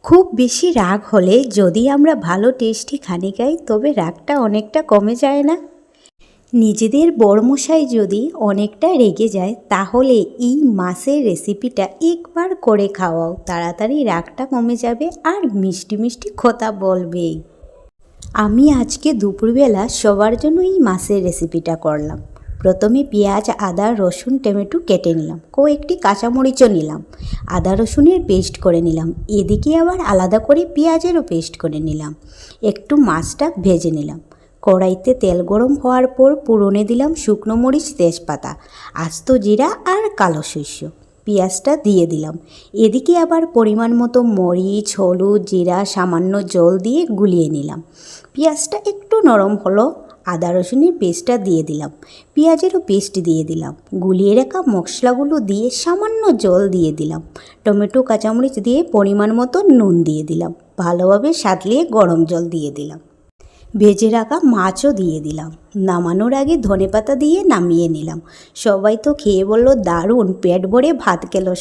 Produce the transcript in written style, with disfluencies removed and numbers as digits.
খুব বেশি রাগ হলে যদি আমরা ভালো টেস্টি খানি খাই তবে রাগটা অনেকটা কমে যায় না? নিজেদের বড়মশাই যদি অনেকটা রেগে যায় তাহলে এই মাছের রেসিপিটা একবার করে খাওয়াও, তাড়াতাড়ি রাগটা কমে যাবে আর মিষ্টি মিষ্টি কথা বলবেই। আমি আজকে দুপুরবেলা সবার জন্য এই মাছের রেসিপিটা করলাম। প্রথমে পেঁয়াজ, আদা, রসুন, টমেটো কেটে নিলাম, কয়েকটি কাঁচামরিচও নিলাম, আদা রসুনের পেস্ট করে নিলাম, এদিকে আবার আলাদা করে পেঁয়াজেরও পেস্ট করে নিলাম। একটু মাছটা ভেজে নিলাম। কড়াইতে তেল গরম হওয়ার পর ফোড়নে দিলাম শুকনো মরিচ, তেজপাতা, আস্ত জিরা আর কালো সর্ষে। পেঁয়াজটা দিয়ে দিলাম। এদিকে আবার পরিমাণ মতো মরিচ, হলুদ, জিরা, সামান্য জল দিয়ে গুলিয়ে নিলাম। পেঁয়াজটা একটু নরম হলো, আদা রসুনের পেস্টটা দিয়ে দিলাম, পেঁয়াজেরও পেস্ট দিয়ে দিলাম, গুলিয়ে রাখা মশলাগুলো দিয়ে সামান্য জল দিয়ে দিলাম, টমেটো, কাঁচামরিচ দিয়ে পরিমাণ মতো নুন দিয়ে দিলাম, ভালোভাবে সাঁতলিয়ে গরম জল দিয়ে দিলাম, ভেজে রাখা মাছও দিয়ে দিলাম। নামানোর আগে ধনেপাতা দিয়ে নামিয়ে নিলাম। সবাই তো খেয়ে বলল দারুণ, পেট ভরে ভাত খেলো।